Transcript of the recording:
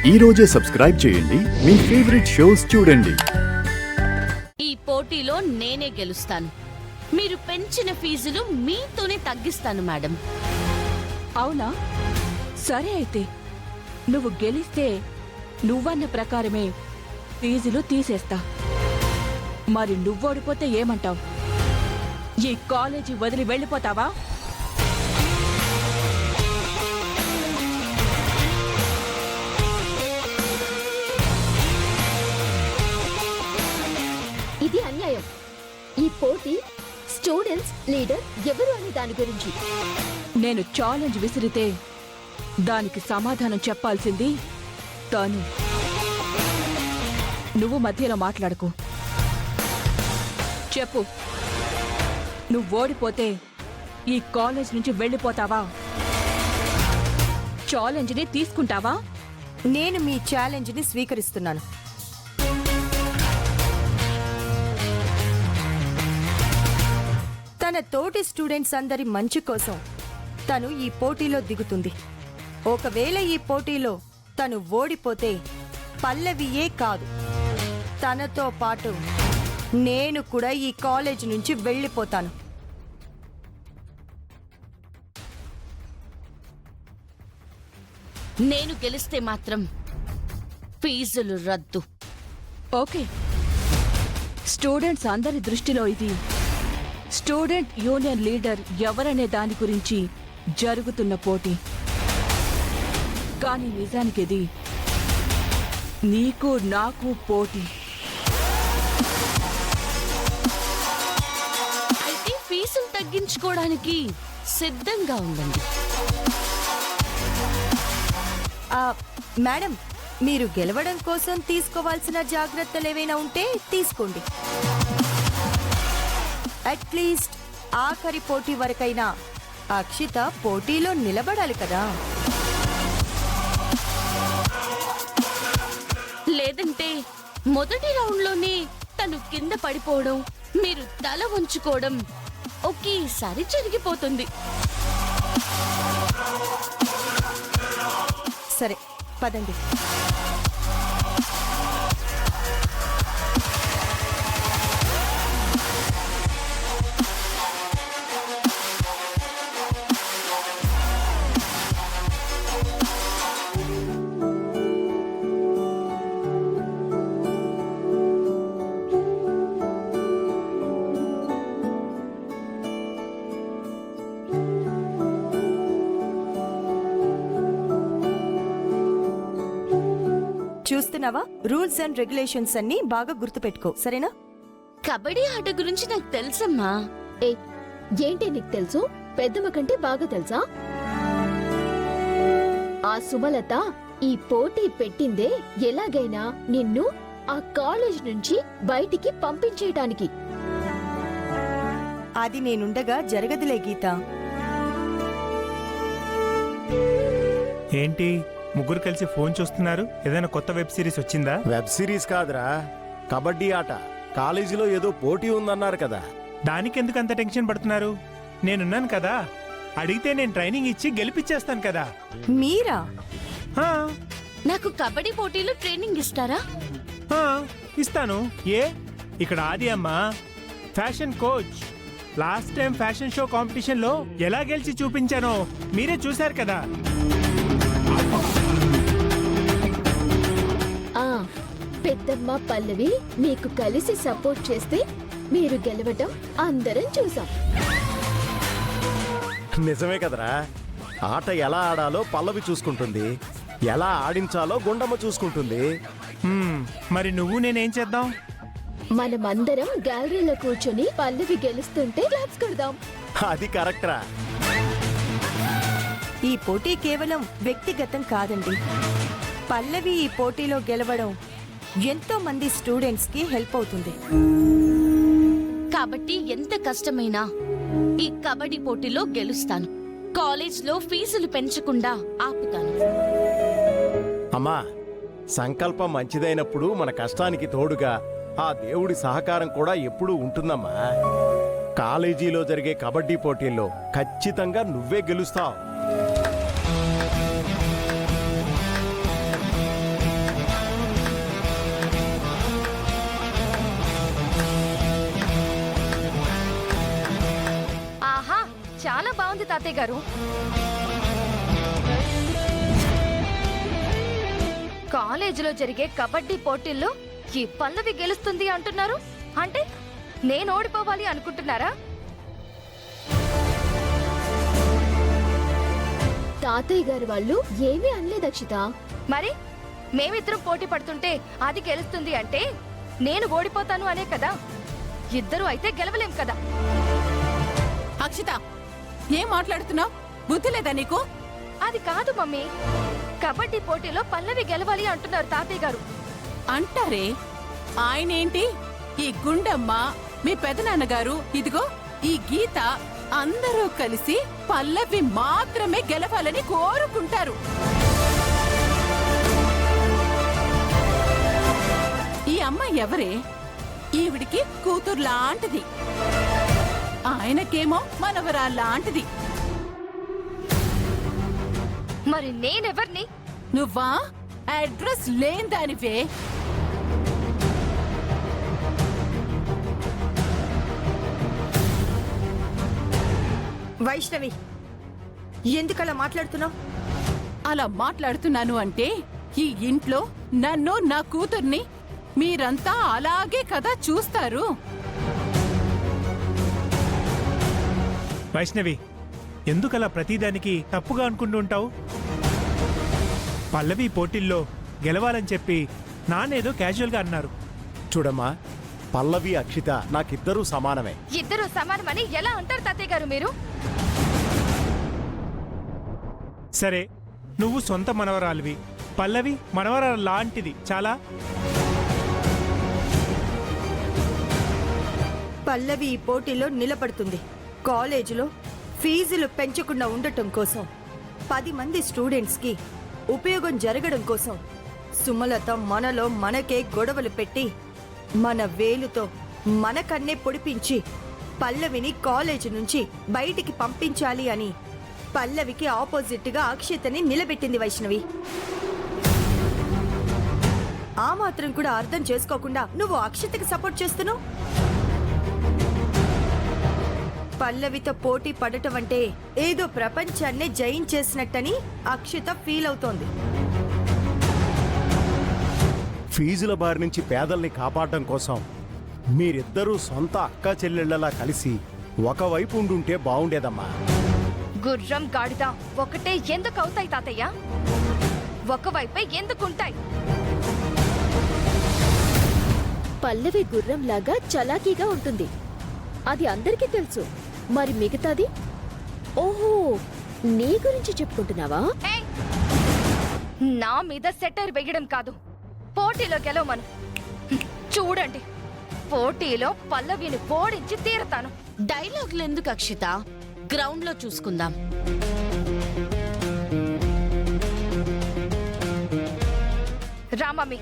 ఈ రోజే సబ్స్క్రైబ్ చేయండి, మీ ఫేవరెట్ షోస్ చూడండి. ఈ పోటీలో నేనే గెలుస్తాను. మీరు పెంచిన ఫీజులు మీతోనే తగ్గిస్తాను మేడం. అవునా? సరే అయితే నువ్వు గెలిస్తే నువ్వన్న ప్రకారమే ఫీజులు తీసేస్తా. మరి నువ్వోడిపోతే ఏమంటావు? ఈ కాలేజీ వదిలి వెళ్ళిపోతావా? ఇది అన్యాయం. ఈ పోటీ స్టూడెంట్స్ లీడర్ ఎవరు అనే దాని గురించి. నేను ఛాలెంజ్ విసిరితే దానికి సమాధానం చెప్పాల్సింది తను. నువ్వు మధ్యలో మాట్లాడకు. చెప్పు, నువ్వు ఓడిపోతే ఈ కాలేజ్ నుంచి వెళ్ళిపోతావా? ఛాలెంజ్ని తీసుకుంటావా? నేను మీ ఛాలెంజ్ని స్వీకరిస్తున్నాను. తన తోటి స్టూడెంట్స్ అందరి మంచి కోసం తను ఈ పోటీలో దిగుతుంది. ఒకవేళ ఈ పోటీలో తను ఓడిపోతే పల్లవియే కాదు, తనతో పాటు నేను కూడా ఈ కాలేజ్ నుంచి వెళ్ళిపోతాను. నేను గెలిస్తే మాత్రం ఫీజులు రద్దు. ఓకే, స్టూడెంట్స్ అందరి దృష్టిలో ఇది స్టూడెంట్ యూనియన్ లీడర్ ఎవరనే దాని గురించి జరుగుతున్న పోటీ. కానీ నిజానికి ఇది నీకు నాకు పోటీ. అయితే ఫీజులు తగ్గించుకోవడానికి సిద్ధంగా ఉండండి. మేడం, మీరు గెలవడం కోసం తీసుకోవాల్సిన జాగ్రత్తలు ఏవైనా ఉంటే తీసుకోండి. అట్లీస్ట్ ఆఖరి పోటీ వరకైనా అక్షిత పోటీలో నిలబడాలి కదా. లేదంటే మొదటి రౌండ్లోనే తను కింద పడిపోవడం, మీరు తల ఉంచుకోవడం ఒకేసారి జరిగిపోతుంది. సరే, పదండి. చూస్తున్నావా? రూల్స్ అండ్ రెగ్యులేషన్స్ అన్ని బాగా గుర్తుపెట్టుకో, సరేనా? కబడ్డీ ఆట గురించి నాకు తెలుసమ్మా. ఏంటి నీకు తెలుసు? పెద్దమ్మ కంటే బాగా తెలుసా? ఆ సుమలత ఈ పోటీ పెట్టిందే ఎలాగైనా నిన్ను ఆ కాలేజ్ నుంచి బయటికి పంపించేయటానికి. అది నేనుండగా జరగదులే గీత. ఏంటి ముగ్గురు కలిసి ఫోన్ చూస్తున్నారు? ఏదైనా కొత్త వెబ్ సిరీస్ వచ్చిందా? వెబ్ సిరీస్ కాదురా, కబడ్డీ ఆట. కాలేజీలో ఏదో పోటీ ఉందన్నారు కదా. దానికి ఎందుకు అంత టెన్షన్ పడుతున్నారు? నేనున్నాను కదా, అడిగితే నేను ట్రైనింగ్ ఇచ్చి గెలిపించేస్తాను కదా. మీరా? హా, నాకు కబడ్డీ పోటీలో ట్రైనింగ్ ఇస్తారా? హా, ఇస్తాను. ఇక్కడ ఆది అమ్మ fashion coach. Last time fashion show competition లో ఎలా గెలిచి చూపించానో మీరే చూశారు కదా. పెద్దమ్మ పల్లవి మీకు కలిసి సపోర్ట్ చేస్తే మీరు గెలవటం అందరం చూసాం. నిజమే కదరా. ఆట ఎలా ఆడాలో పల్లవి చూసుకుంటుంది, ఎలా ఆడించాలో గుండమ్మ చూసుకుంటుంది. మరి నువ్వు నేనేం చేద్దాం? మనమందరం గ్యాలరీలో కూర్చొని పల్లవి గెలుస్తుంటే క్లాప్స్ కొడదాం. అది కరెక్ట్ రా. ఈ పోటీ కేవలం వ్యక్తిగతం కాదండి. పల్లవి ఈ పోటీలో గెలవడం ఎంతో మంది స్టూడెంట్స్ కి హెల్ప్ అవుతుంది. కాబట్టి ఎంత కష్టమైనా ఈ కబడ్డీ పోటీలో గెలుస్తాను. కాలేజ్లో ఫీజులు పెంచకుండా ఆపుతాను. అమ్మా, సంకల్పం మంచిదైనప్పుడు మన కష్టానికి తోడుగా ఆ దేవుడి సహకారం కూడా ఎప్పుడూ ఉంటుందమ్మా. కాలేజీలో జరిగే కబడ్డీ పోటీల్లో ఖచ్చితంగా నువ్వే గెలుస్తావు. తాతయ్య గారు. కాలేజీలో జరిగే కబడ్డీ పోటీల్లో ఈ పల్లవి గెలుస్తుంది అంటున్నారు. అంటే నేను ఓడిపోవాలి అనుకుంటున్నారా? తాతయ్య గారు వాళ్ళు ఏమీ అనలేదు అక్షిత. మరి మేమిద్దరం పోటీ పడుతుంటే అది గెలుస్తుంది అంటే నేను ఓడిపోతాను అనే కదా. ఇద్దరు అయితే గెలవలేం కదా. అక్షిత, ఏం మాట్లాడుతున్నావు? బుద్ధి లేదా నీకు? అది కాదు మమ్మీ, కబడ్డీ పోటీలో పల్లవి గెలవాలి అంటున్నారు తాతయ్య గారు. అంటారే, ఆయనేంటి ఈ గుండమ్మ, మీ పెదనాన్నగారు, ఇదిగో ఈ గీత అందరూ కలిసి పల్లవి మాత్రమే గెలవాలని కోరుకుంటారు. ఈ అమ్మాయి ఎవరే? ఈవిడికి కూతురు లాంటిది, ఆయనకేమో మనవరా లాంటిది. మరి నేనెవర్ని? నువ్వా అడ్రస్ లేని దానివే. వైష్ణవి, ఎందుకలా మాట్లాడుతున్నావు? అలా మాట్లాడుతున్నాను అంటే ఈ ఇంట్లో నన్ను, నా కూతుర్ని మీరంతా అలాగే కదా చూస్తారు. వైష్ణవి, ఎందుకలా ప్రతిదానికి తప్పుగా అనుకుంటూ ఉంటావు? పల్లవి పోటీల్లో గెలవాలని చెప్పి నానేదో క్యాజువల్గా అన్నారు. చూడమ్మా, పల్లవి అక్షిత నాకిద్దరూ సమానమే. ఇద్దరు సమానమని ఎలా అంటారు తాతయ్య గారు మీరు? సరే, నువ్వు సొంత మనవరాలివి, పల్లవి మనవరాలు లాంటిది. చాలా పల్లవి ఈ పోటీలో నిలబడుతుంది. కాలేజీలో ఫీజులు పెంచకుండా ఉండటం కోసం, 10 మంది స్టూడెంట్స్కి ఉపయోగం జరగడం కోసం సుమలత మనలో మనకే గొడవలు పెట్టి మన వేలుతో మన కన్నే పొడిపించి పల్లవిని కాలేజీ నుంచి బయటికి పంపించాలి అని పల్లవికి ఆపోజిట్గా అక్షితని నిలబెట్టింది వైష్ణవి. ఆ మాత్రం కూడా అర్థం చేసుకోకుండా నువ్వు అక్షితకి సపోర్ట్ చేస్తున్నావు. పల్లవితో పోటీ పడటం అంటే ఏదో ప్రపంచాన్నే జయించేసినట్టని అక్షిత ఫీల్ అవుతోంది. ఫీజుల బారి నుంచి పేదల్ని కాపాడడం కోసం మీరిద్దరూ సొంత అక్క చెల్లెళ్ళలా కలిసి ఒకవైపు ఉండుంటే బాగుండేదమ్మా. గుర్రం గాడిద ఒకటే ఎందుకు అవుతాయి తాతయ్య? ఒకవైపే ఎందుకుంటాయి? పల్లవి గుర్రంలాగా చలాకీగా ఉంటుంది, అది అందరికీ తెలుసు. మరి మిగతాది? ఓహో, నీ గురించి చెప్పుకుంటున్నావా? ఏయ్! నా మీద సెటర్ వేయడం కాదు, పోటీలో గెలవమను. చూడండి, పోటీలో పల్లవిని ఓడించి తీరతాను. డైలాగులు ఎందుకు అక్షిత? గ్రౌండ్ లో చూసుకుందాం. రా మమ్మీ.